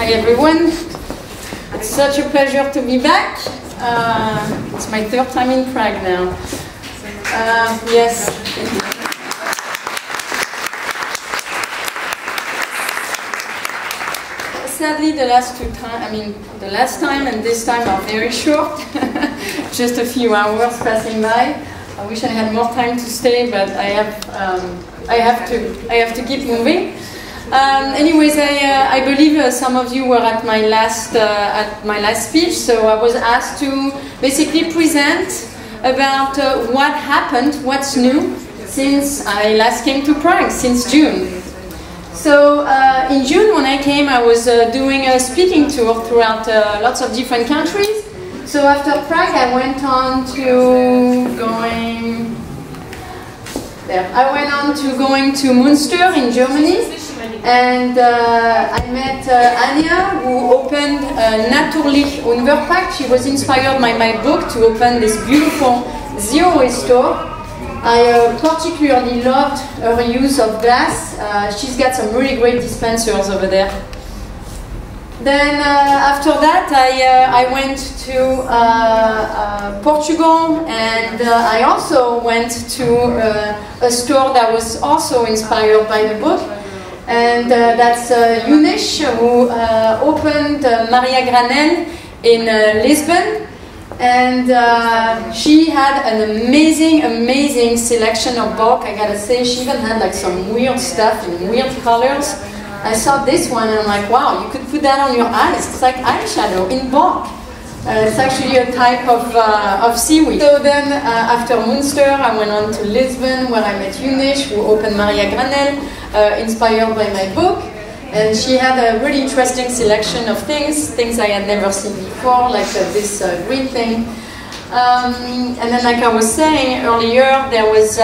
Hi everyone. It's such a pleasure to be back. It's my third time in Prague now. Yes. Sadly, the last time and this time are very short. Just a few hours passing by. I wish I had more time to stay, but I have to keep moving. Anyways, I believe some of you were at my last speech, so I was asked to basically present about what happened, what's new since I last came to Prague, since June. So in June when I came, I was doing a speaking tour throughout lots of different countries. So after Prague, I went on to going to Münster in Germany. And I met Anja, who opened Natürlich Unverpackt. She was inspired by my book to open this beautiful zero waste store. I particularly loved her use of glass. She's got some really great dispensers over there. Then after that, I went to Portugal, and I also went to a store that was also inspired by the book. And that's Eunice, who opened Maria Granel in Lisbon, and she had an amazing selection of bulk. I gotta say, she even had like some weird stuff in weird colors. I saw this one and I'm like, wow, you could put that on your eyes. It's like eyeshadow in bulk. It's actually a type of seaweed. So then after Münster, I went on to Lisbon, where I met Eunice, who opened Maria Granel, inspired by my book. And she had a really interesting selection of things I had never seen before, like this green thing. And then, like I was saying earlier, there was,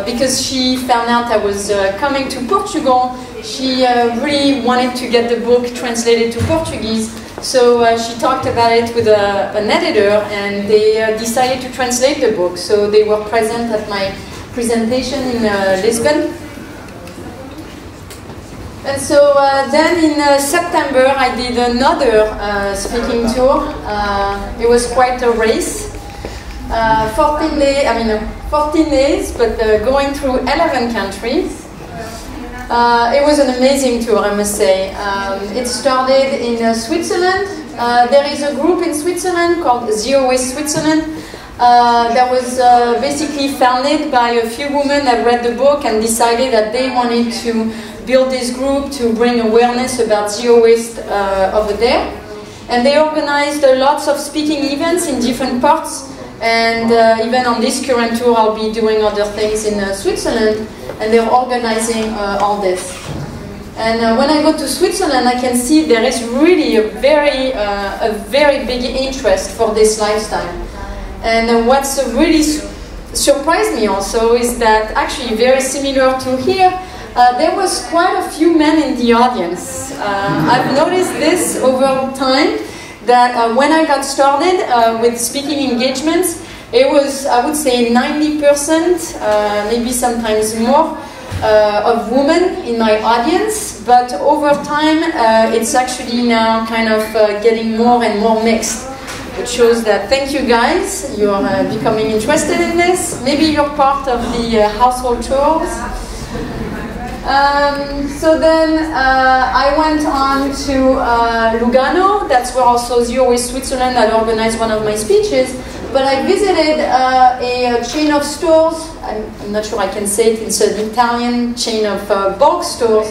because she found out I was coming to Portugal, she really wanted to get the book translated to Portuguese. So she talked about it with an editor, and they decided to translate the book. So they were present at my presentation in Lisbon. And so then in September I did another speaking tour. It was quite a race. 14 days, but going through 11 countries. It was an amazing tour, I must say. It started in Switzerland. There is a group in Switzerland called Zero Waste Switzerland that was basically founded by a few women that read the book and decided that they wanted to build this group to bring awareness about zero waste over there. And they organized lots of speaking events in different parts. And even on this current tour, I'll be doing other things in Switzerland, and they're organizing all this. And when I go to Switzerland, I can see there is really a very big interest for this lifestyle. And what's really surprised me also is that actually very similar to here, there was quite a few men in the audience. I've noticed this over time. That when I got started with speaking engagements, it was, I would say, 90%, maybe sometimes more, of women in my audience. But over time, it's actually now kind of getting more and more mixed. It shows that, thank you guys, you're becoming interested in this. Maybe you're part of the household chores. So then I went on to Lugano. That's where also Zero Waste Switzerland had organized one of my speeches. But I visited a chain of stores. I'm not sure I can say it. It's an Italian chain of bulk stores.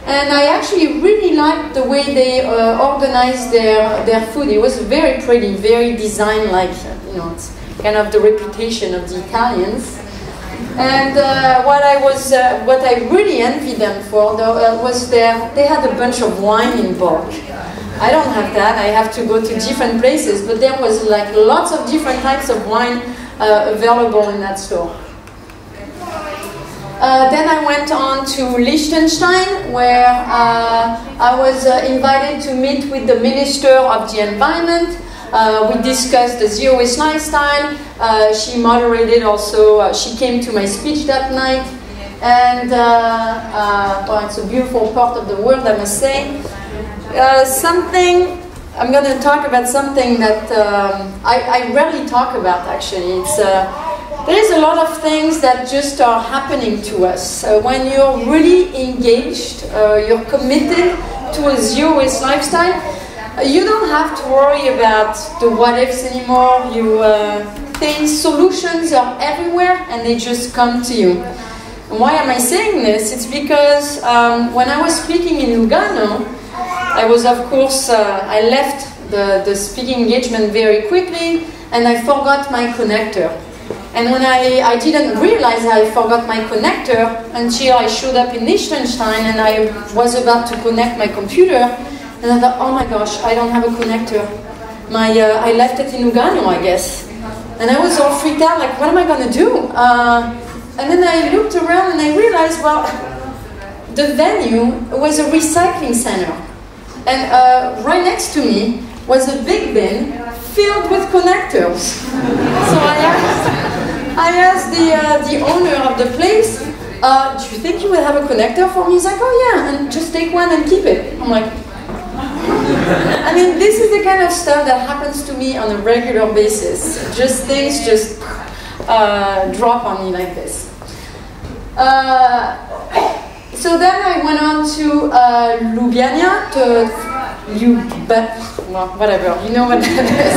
And I actually really liked the way they organized their food. It was very pretty, very design-like. You know, it's kind of the reputation of the Italians. And what I really envied them for, though, was they had a bunch of wine in bulk. I don't have that. I have to go to different places, but there was like lots of different types of wine available in that store. Then I went on to Liechtenstein, where I was invited to meet with the Minister of the Environment. We discussed the zero waste lifestyle. She moderated also, she came to my speech that night. And well, it's a beautiful part of the world, I must say. I'm going to talk about something that I rarely talk about, actually. There's a lot of things that just are happening to us. When you're really engaged, you're committed to a zero-waste lifestyle, you don't have to worry about the what-ifs anymore. Solutions are everywhere, and they just come to you. And why am I saying this? It's because when I was speaking in Lugano, I was, of course, I left the speaking engagement very quickly, and I forgot my connector. And when I didn't realize I forgot my connector until I showed up in Liechtenstein and I was about to connect my computer, and I thought, oh my gosh, I don't have a connector. I left it in Lugano, I guess. And I was all freaked out, like, what am I going to do? And then I looked around and I realized, well, the venue was a recycling center. And right next to me was a big bin filled with connectors. So I asked the owner of the place, do you think you would have a connector for me? He's like, oh yeah, and just take one and keep it. I'm like, I mean, this is the kind of stuff that happens to me on a regular basis. Things just drop on me like this. So then I went on to Ljubljana, whatever, you know what that is.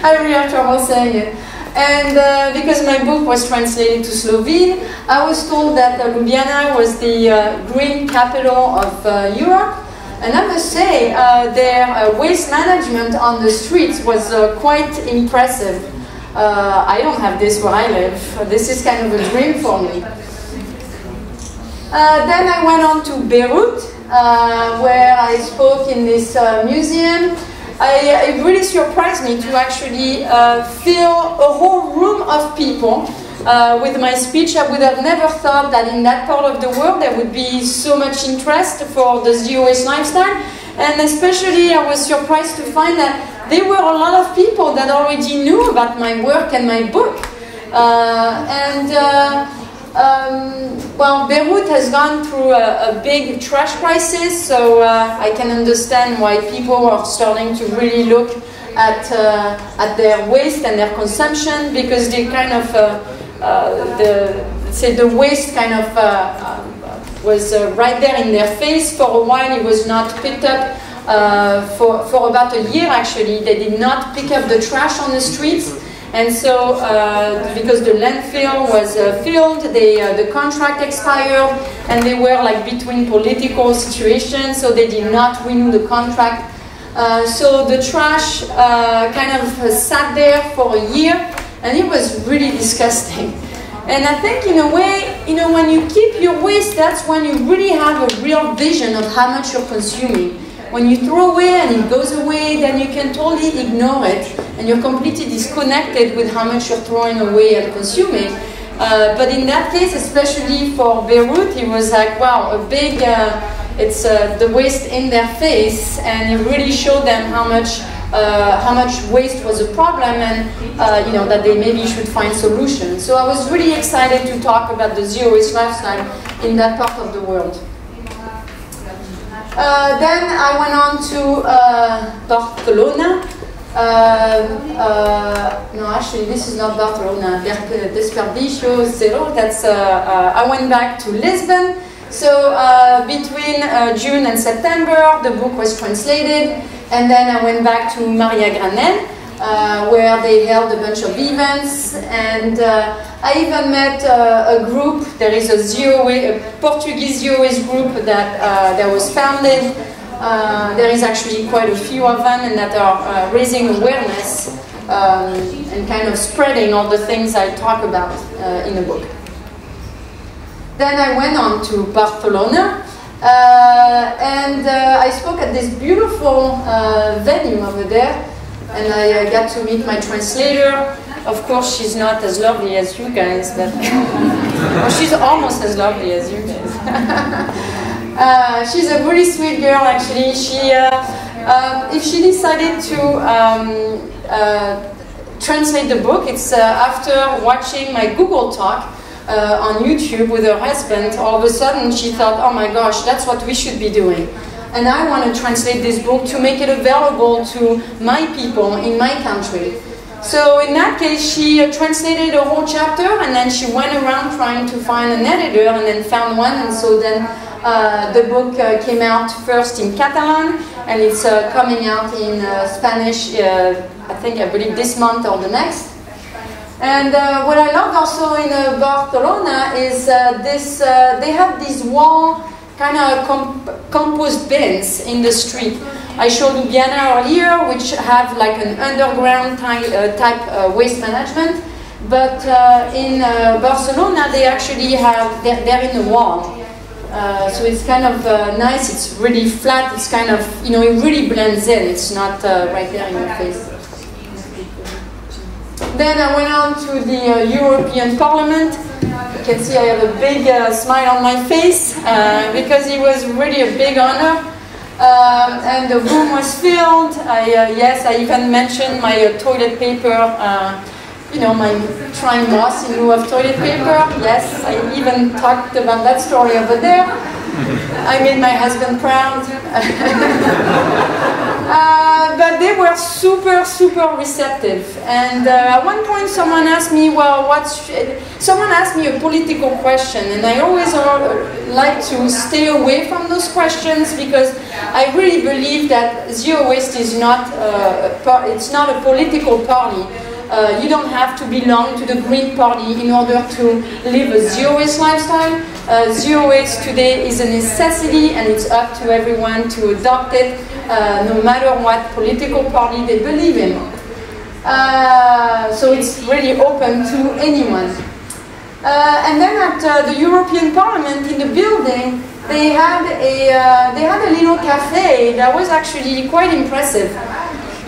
I really have trouble saying it. And because my book was translated to Slovene, I was told that Ljubljana was the green capital of Europe. And I must say, their waste management on the streets was quite impressive. I don't have this where I live. This is kind of a dream for me. Then I went on to Beirut, where I spoke in this museum. It really surprised me to actually fill a whole room of people with my speech. I would have never thought that in that part of the world there would be so much interest for the zero-waste lifestyle. And especially I was surprised to find that there were a lot of people that already knew about my work and my book. Well, Beirut has gone through a big trash crisis, so I can understand why people are starting to really look at their waste and their consumption, because they kind of the waste kind of was right there in their face. For a while, it was not picked up. For about a year, actually, they did not pick up the trash on the streets. And so, because the landfill was filled, the contract expired, and they were like between political situations, so they did not renew the contract. So the trash kind of sat there for a year, and it was really disgusting. And I think in a way, when you keep your waste, that's when you really have a real vision of how much you're consuming. When you throw away and it goes away, then you can totally ignore it, and you're completely disconnected with how much you're throwing away and consuming. But in that case, especially for Beirut, it was like, wow, a big, it's the waste in their face, and it really showed them how much waste was a problem, and that they maybe should find solutions. So I was really excited to talk about the zero-waste lifestyle in that part of the world. Then I went on to Barcelona. No, actually, this is not Barcelona. Desperdicio Zero. That's. I went back to Lisbon. So between June and September, the book was translated, and then I went back to Maria Granel, where they held a bunch of events, and I even met a group. There is a Portuguese zero-waste group that was founded. There is actually quite a few of them, and that are raising awareness and kind of spreading all the things I talk about in the book. Then I went on to Barcelona, and I spoke at this beautiful venue over there, and I got to meet my translator. Of course, she's not as lovely as you guys, but well, she's almost as lovely as you guys. She's a really sweet girl, actually. She, if she decided to translate the book, it's after watching my Google talk on YouTube with her husband, all of a sudden she thought, oh my gosh, that's what we should be doing. And I want to translate this book to make it available to my people in my country. So in that case, she translated a whole chapter, and then she went around trying to find an editor, and then found one, and so then the book came out first in Catalan, and it's coming out in Spanish, I believe this month or the next. And what I loved also in Barcelona is they have these wall kind of compost bins in the street. I showed you Biana earlier, which have like an underground type waste management, but in Barcelona they actually have, they're in the wall. So it's kind of nice, it's really flat, it's kind of, you know, it really blends in, it's not right there in your face. Then I went on to the European Parliament. You can see I have a big smile on my face because it was really a big honor. And the room was filled. Yes, I even mentioned my toilet paper, you know, my trying moss in lieu of toilet paper. Yes, I even talked about that story over there. I made my husband proud. But they were super, super receptive. And at one point someone asked me, well, someone asked me a political question, and I always like to stay away from those questions because I really believe that zero waste is not, it's not a political party. You don't have to belong to the Green Party in order to live a zero waste lifestyle. Zero waste today is a necessity, and it's up to everyone to adopt it, no matter what political party they believe in. So it's really open to anyone. And then at the European Parliament, in the building, they had a little cafe that was actually quite impressive.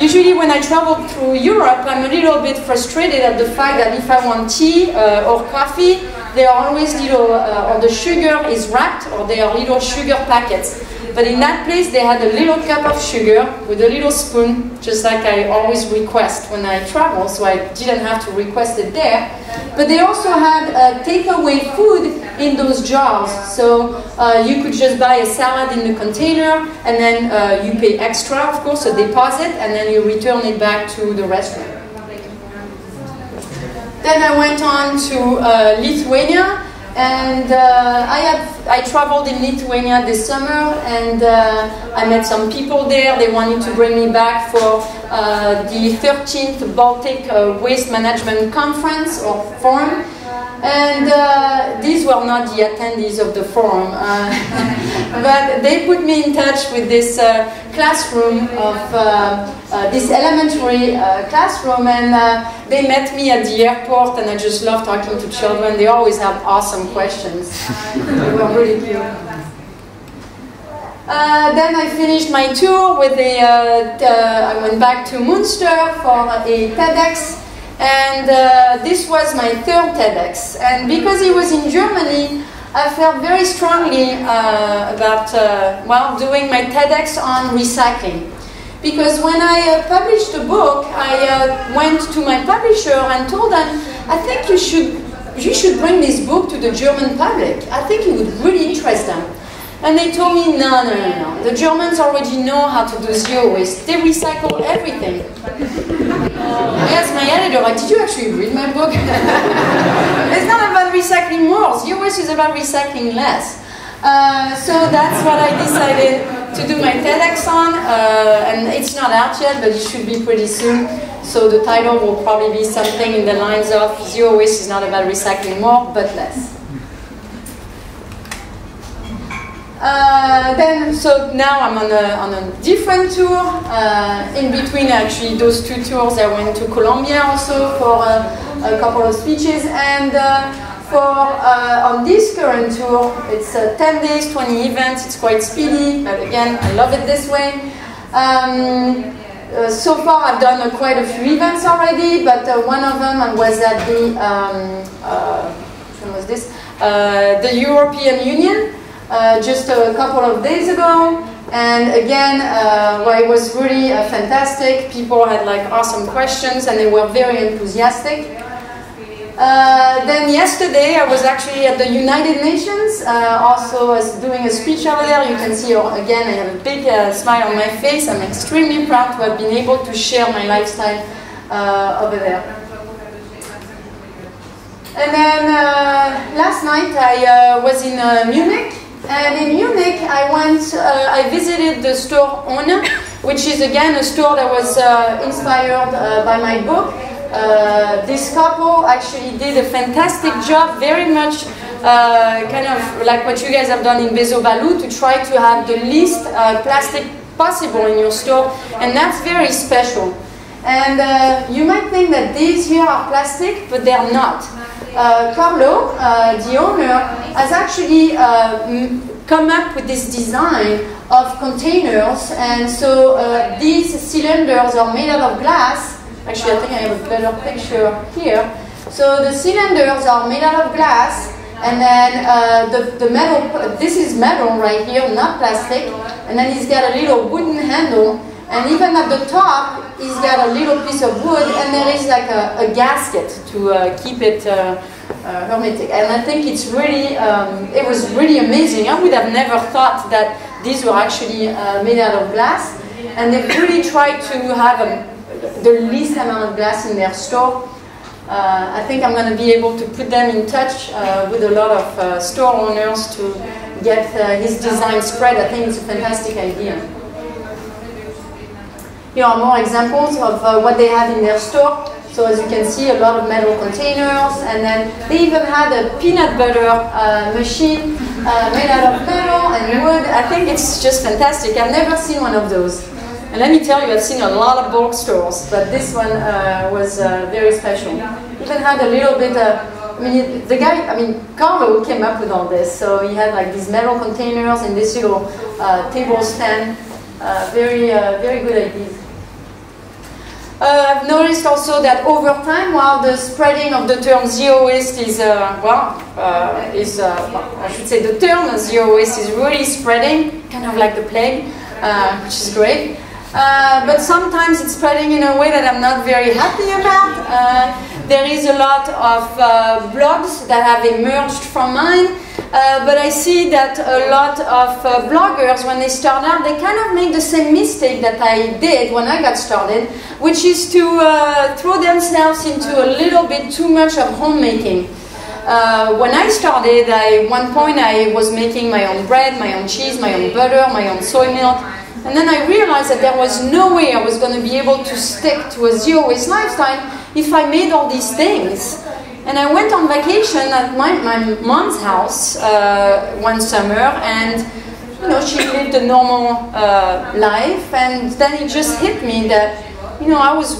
Usually when I travel through Europe, I'm a little bit frustrated at the fact that if I want tea or coffee, they are always little, or the sugar is wrapped, or they are little sugar packets. But in that place, they had a little cup of sugar with a little spoon, just like I always request when I travel, so I didn't have to request it there. But they also had takeaway food in those jars, so you could just buy a salad in the container, and then you pay extra, of course, a deposit, and then you return it back to the restaurant. Then I went on to Lithuania, and I traveled in Lithuania this summer, and I met some people there. They wanted to bring me back for the 13th Baltic Waste Management Conference or Forum. And these were not the attendees of the forum, but they put me in touch with this classroom of this elementary classroom, and they met me at the airport, and I just love talking to children. They always have awesome questions. They were really cute. Then I finished my tour with I went back to Münster for a TEDx. And this was my third TEDx, and because it was in Germany, I felt very strongly about doing my TEDx on recycling. Because when I published the book, I went to my publisher and told them, I think you should bring this book to the German public. I think it would really interest them. And they told me, no. The Germans already know how to do zero waste. They recycle everything. I asked my editor, did you actually read my book? It's not about recycling more. Zero waste is about recycling less. So that's what I decided to do my TEDx on. And it's not out yet, but it should be pretty soon. So the title will probably be something in the lines of zero waste is not about recycling more, but less. So now I'm on a different tour. In between actually those two tours, I went to Colombia also for a couple of speeches, and on this current tour, it's 10 days, 20 events. It's quite speedy, but again, I love it this way. So far, I've done quite a few events already, but one of them was at the when was this? The European Union. Just a couple of days ago, and again, it was really fantastic. People had like awesome questions, and they were very enthusiastic. Then yesterday I was actually at the United Nations, also as doing a speech over there. You can see again I have a big smile on my face. I'm extremely proud to have been able to share my lifestyle over there. And then last night I was in Munich, and in Munich I visited the store owner, which is again a store that was inspired by my book. This couple actually did a fantastic job, very much kind of like what you guys have done in Bezobalou, to try to have the least plastic possible in your store, and that's very special. And you might think that these here are plastic, but they're not. Carlo, the owner, has actually come up with this design of containers, and so these cylinders are made out of glass. Actually, I think I have a better picture here. So the cylinders are made out of glass, and then the metal, this is metal right here, not plastic, and then he's got a little wooden handle, and even at the top, he's got a little piece of wood, and there is like a gasket to keep it hermetic. And I think it's really, it was really amazing. I would have never thought that these were actually made out of glass, and they've really tried to have the least amount of glass in their store. I think I'm going to be able to put them in touch with a lot of store owners to get his design spread. I think it's a fantastic idea. Here are more examples of what they have in their store. So as you can see, a lot of metal containers, and then they even had a peanut butter machine made out of metal and wood. I think it's just fantastic. I've never seen one of those. And let me tell you, I've seen a lot of bulk stores, but this one was very special. Even had a little bit Carlo came up with all this. So he had like these metal containers and this little table stand. Very good ideas. I've noticed also that over time, while the spreading of the term zero waste is, I should say the term zero waste is really spreading, kind of like the plague, which is great. But sometimes it's spreading in a way that I'm not very happy about. There is a lot of blogs that have emerged from mine, but I see that a lot of bloggers, when they start out, they kind of make the same mistake that I did when I got started, which is to throw themselves into a little bit too much of homemaking. When I started, at one point I was making my own bread, my own cheese, my own butter, my own soy milk. And then I realized that there was no way I was going to be able to stick to a zero-waste lifestyle if I made all these things. And I went on vacation at my mom's house one summer, and she lived a normal life, and then it just hit me that I was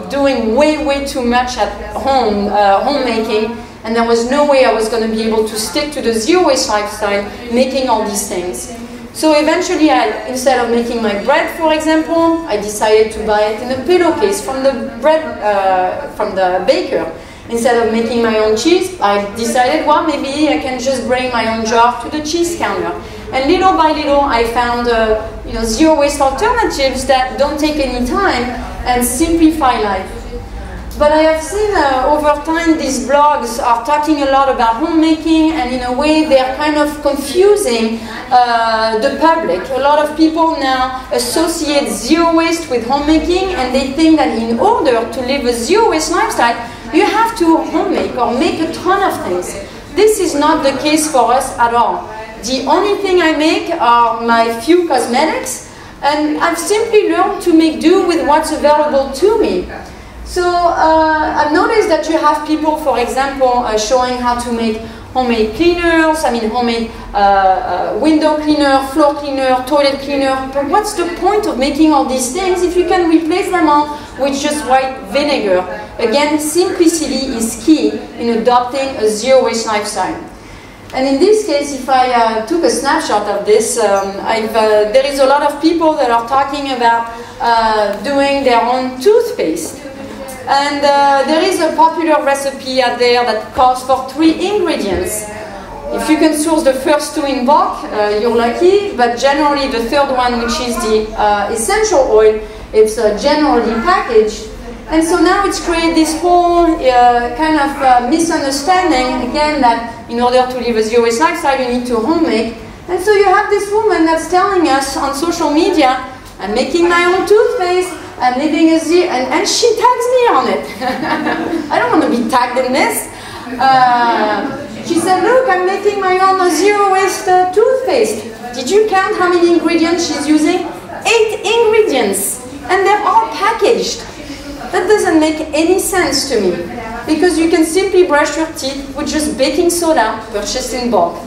doing way too much at home, homemaking, and there was no way I was going to be able to stick to the zero-waste lifestyle making all these things. So eventually, instead of making my bread, for example, I decided to buy it in a pillowcase from the baker. Instead of making my own cheese, I decided, well, maybe I can just bring my own jar to the cheese counter. And little by little, I found zero-waste alternatives that don't take any time and simplify life. But I have seen over time these blogs are talking a lot about homemaking, and in a way they're kind of confusing the public. A lot of people now associate zero waste with homemaking, and they think that in order to live a zero waste lifestyle, you have to homemake or make a ton of things. This is not the case for us at all. The only thing I make are my few cosmetics, and I've simply learned to make do with what's available to me. So I've noticed that you have people, for example, showing how to make homemade cleaners, homemade window cleaner, floor cleaner, toilet cleaner. But what's the point of making all these things if you can replace them all with just white vinegar? Again, simplicity is key in adopting a zero-waste lifestyle. And in this case, if I took a snapshot of this, there is a lot of people that are talking about doing their own toothpaste. And there is a popular recipe out there that calls for 3 ingredients. If you can source the first 2 in bulk, you're lucky, but generally the third one, which is the essential oil, it's generally packaged. And so now it's created this whole kind of misunderstanding, again, that in order to live a zero-waste lifestyle, you need to homemake. And so you have this woman that's telling us on social media, I'm making my own toothpaste, I'm living a zero, and she tags me on it. I don't want to be tagged in this. She said, look, I'm making my own zero-waste toothpaste. Did you count how many ingredients she's using? 8 ingredients, and they're all packaged. That doesn't make any sense to me, because you can simply brush your teeth with just baking soda purchased in bulk.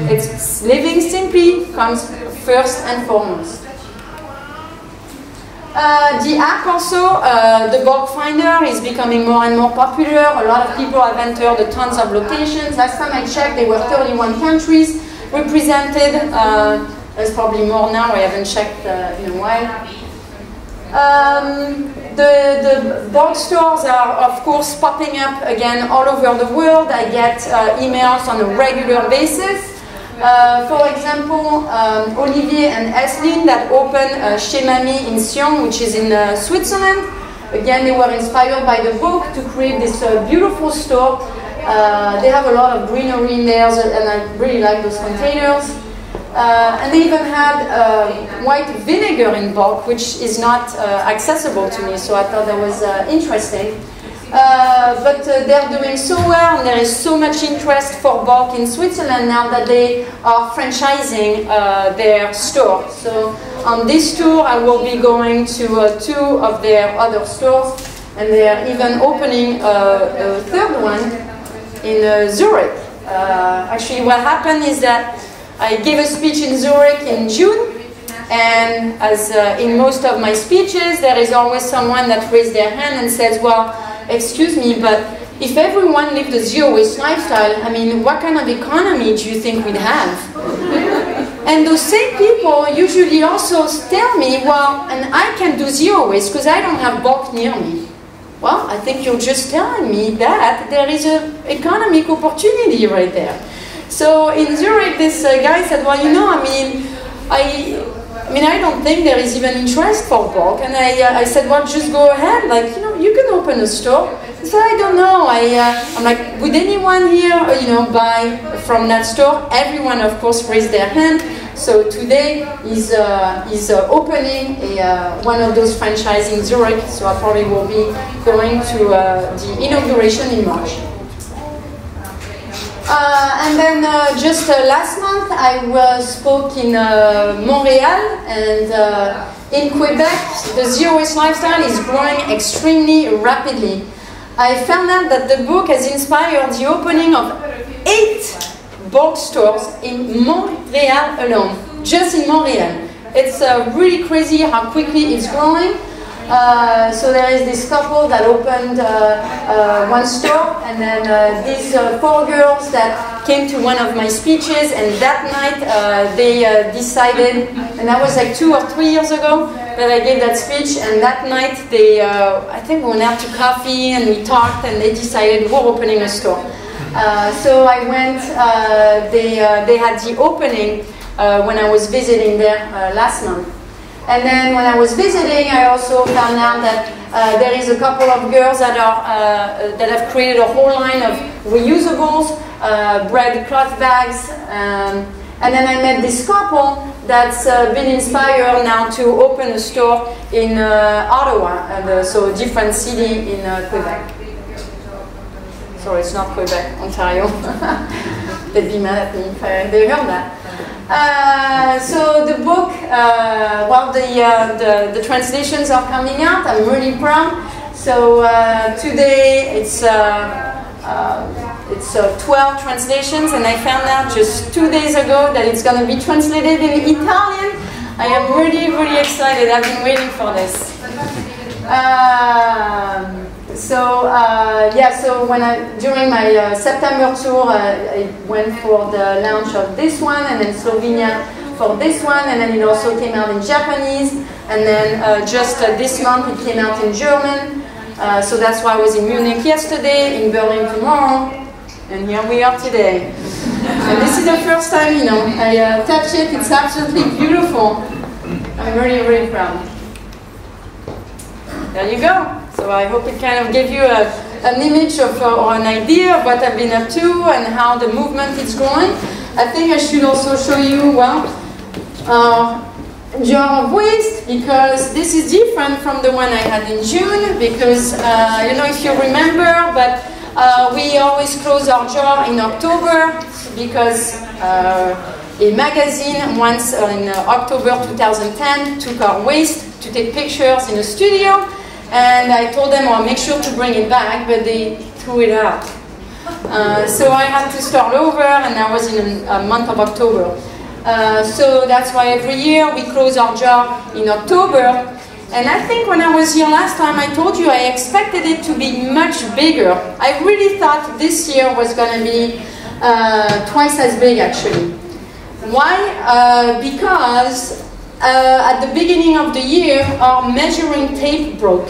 It's living simply comes first and foremost. The app also, the bulk finder, is becoming more and more popular. A lot of people have entered tons of locations. Last time I checked, there were 31 countries represented. There's probably more now, I haven't checked in a while. The bulk stores are, of course, popping up again all over the world. I get emails on a regular basis. For example, Olivier and Eslin that opened Chez Mamie in Sion, which is in Switzerland. Again, they were inspired by the book to create this beautiful store. They have a lot of greenery in there, and I really like those containers. And they even had white vinegar in bulk, which is not accessible to me, so I thought that was interesting. But they're doing so well, and there is so much interest for bulk in Switzerland now that they are franchising their store. So on this tour, I will be going to 2 of their other stores, and they are even opening a 3rd one in Zurich. Actually, what happened is that I gave a speech in Zurich in June, and as in most of my speeches, there is always someone that raises their hand and says, well, excuse me, but if everyone lived a zero-waste lifestyle, I mean, what kind of economy do you think we'd have? And those same people usually also tell me, well, and I can do zero-waste because I don't have bulk near me. Well, I think you're just telling me that there is an economic opportunity right there. So in Zurich, this guy said, well, you know, I don't think there is even interest for bulk. And I said, well, just go ahead. Like, you know, you can open a store. He said, I don't know. I'm like, would anyone here, buy from that store? Everyone, of course, raised their hand. So today he's opening one of those franchises in Zurich. So I probably will be going to the inauguration in March. And then just last month I spoke in Montreal, and in Quebec the zero waste lifestyle is growing extremely rapidly. I found out that the book has inspired the opening of 8 bulk stores in Montreal alone, just in Montreal. It's really crazy how quickly it's growing. So there is this couple that opened one store, and then these 4 girls that came to one of my speeches, and that night they decided, and that was like 2 or 3 years ago that I gave that speech, and that night they, I think we went out to coffee and we talked, and they decided we're opening a store. So I went, they had the opening when I was visiting there last month. And then when I was visiting, I also found out that there is a couple of girls that are that have created a whole line of reusables, bread cloth bags, and then I met this couple that's been inspired now to open a store in Ottawa, and so a different city in Quebec. Sorry, it's not Quebec, Ontario. They'd be mad at me if they heard that. So the book, well, the translations are coming out. I'm really proud. So today it's 12 translations, and I found out just 2 days ago that it's going to be translated in Italian. I am really, really excited. I've been waiting for this. So when during my September tour, I went for the launch of this one, and then Slovenia for this one, and then it also came out in Japanese, and then just this month it came out in German. So that's why I was in Munich yesterday, in Berlin tomorrow, and here we are today. And this is the first time, I touch it. It's absolutely beautiful. I'm really, really proud. There you go. So I hope it kind of gave you an image of, or an idea of what I've been up to and how the movement is growing. I think I should also show you, well, jar of waste, because this is different from the one I had in June, because, you know, if you remember, but we always close our jar in October, because a magazine once in October 2010 took our waste to take pictures in a studio, and I told them, oh, make sure to bring it back, but they threw it out. So I had to start over, and I was in a month of October. So that's why every year we close our jar in October. And I think when I was here last time, I told you I expected it to be much bigger. I really thought this year was going to be twice as big, actually. Why? Because at the beginning of the year, our measuring tape broke.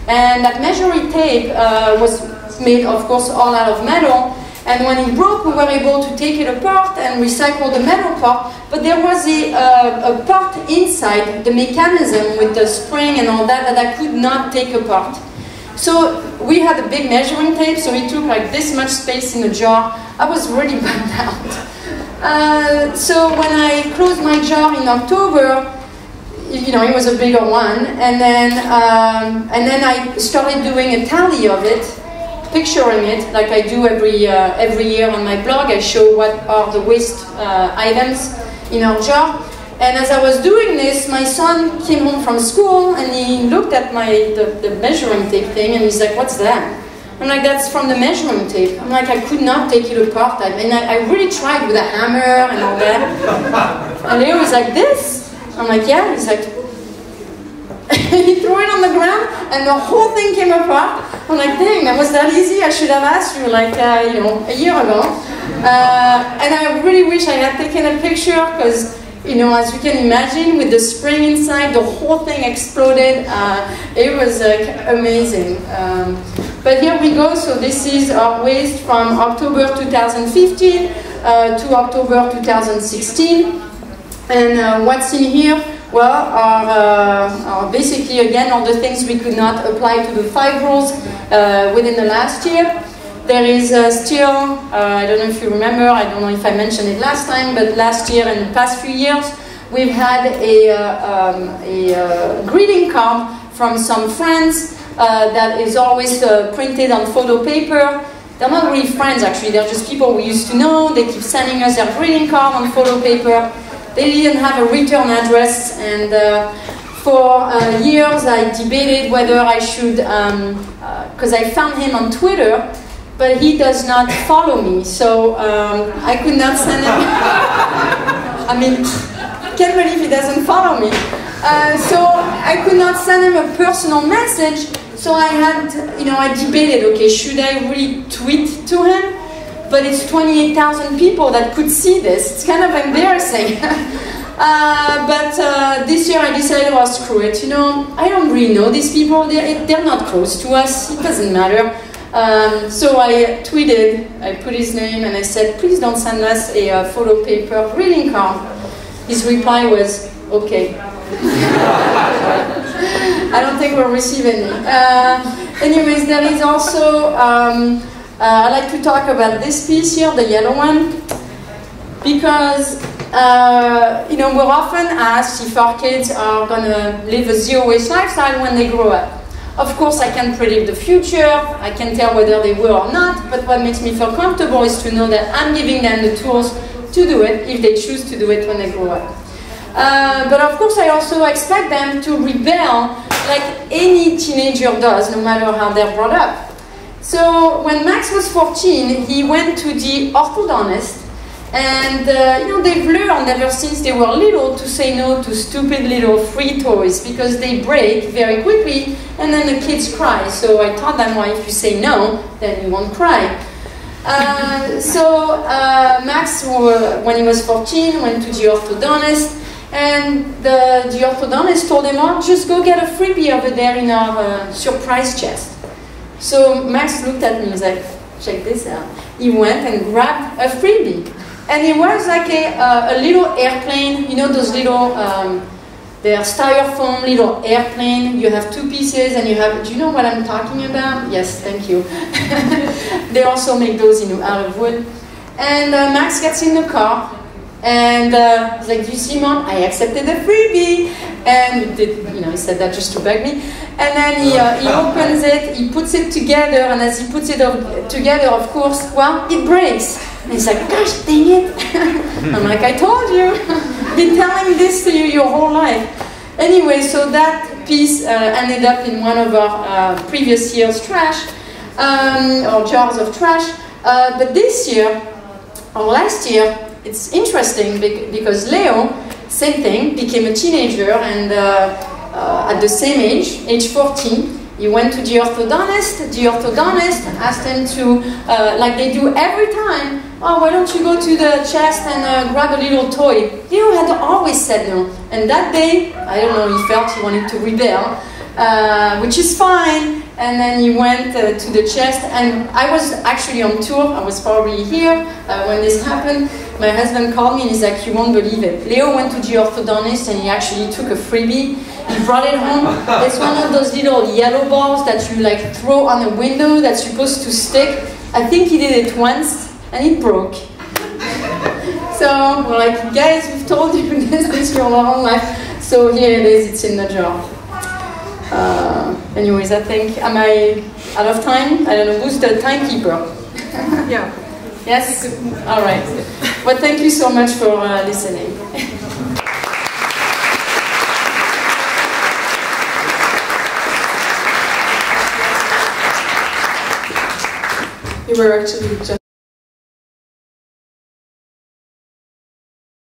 And that measuring tape was made, of course, all out of metal. And when it broke, we were able to take it apart and recycle the metal part. But there was a part inside the mechanism with the spring and all that I could not take apart. So we had a big measuring tape, so it took like this much space in the jar. I was really bummed out. So when I closed my jar in October, you know, it was a bigger one. And then I started doing a tally of it, picturing it like I do every year on my blog. I show what are the waste items in our jar. And as I was doing this, my son came home from school and he looked at the measuring tape thing and he's like, what's that? I'm like, that's from the measuring tape. I'm like, I could not take it apart. I really tried with a hammer and all that. And he was like, this? I'm like, yeah. He's like, he threw it on the ground and the whole thing came apart. I'm like, dang, that was that easy? I should have asked you like, you know, a year ago. And I really wish I had taken a picture because, you know, as you can imagine, with the spring inside, the whole thing exploded. It was amazing. But here we go. So this is our waste from October 2015 to October 2016. And what's in here? Well, are basically, again, all the things we could not apply to the 5 rules within the last year. There is still, I don't know if you remember, I don't know if I mentioned it last time, but last year and the past few years, we've had a greeting card from some friends that is always printed on photo paper. They're not really friends, actually, they're just people we used to know. They keep sending us their greeting card on photo paper. They didn't have a return address, and for years I debated whether I should, because I found him on Twitter, but he does not follow me, so I could not send him. I mean, can't believe he doesn't follow me. So I could not send him a personal message, so I had, you know, I debated, okay, should I really tweet to him? But it's 28,000 people that could see this. It's kind of embarrassing. But this year I decided, well, screw it. You know, I don't really know these people. They're not close to us. It doesn't matter. So I tweeted, I put his name, and I said, please don't send us a photo paper greeting card. His reply was, okay. I don't think we'll receive any. Anyways, there is also... I like to talk about this piece here, the yellow one, because you know, we're often asked if our kids are going to live a zero-waste lifestyle when they grow up. Of course, I can predict the future, I can tell whether they will or not, but what makes me feel comfortable is to know that I'm giving them the tools to do it if they choose to do it when they grow up. But of course, I also expect them to rebel like any teenager does, no matter how they're brought up. So when Max was 14, he went to the orthodontist, and you know, they've learned ever since they were little to say no to stupid little free toys because they break very quickly and then the kids cry. So I taught them, well, if you say no, then you won't cry. So Max, when he was 14, went to the orthodontist, and the orthodontist told him, oh, just go get a freebie over there in our surprise chest. So Max looked at me and was like, check this out. He went and grabbed a freebie. And it was like a little airplane, you know, those little They're styrofoam, little airplane. You have 2 pieces and you have, do you know what I'm talking about? Yes, thank you. They also make those out of wood. And Max gets in the car and he's like, do you see, Mom? I accepted the freebie. And he said that just to beg me. And then he opens it, he puts it together, and as he puts it together, of course, well, it breaks. And he's like, gosh, dang it. I'm like, I told you. I've been telling this to you your whole life. Anyway, so that piece ended up in one of our previous year's trash, or jars of trash. But this year, or last year, it's interesting because Leo, same thing, became a teenager, and at the same age 14, he went to the orthodontist. The orthodontist asked him to, like they do every time, oh, why don't you go to the chest and grab a little toy? Leo had always said no. And that day, I don't know, he felt he wanted to rebel, which is fine. And then he went to the chest, and I was actually on tour. I was probably here when this happened. My husband called me and he's like, you won't believe it. Leo went to the orthodontist and he actually took a freebie. He brought it home. It's one of those little yellow balls that you like throw on a window that's supposed to stick. I think he did it once and it broke. So we're like, guys, we've told you this your whole life. So here it is, it's in the jar. Anyways, I think, am I out of time? I don't know, who's the timekeeper? Yeah. Yes? All right. Well, thank you so much for listening. You were actually just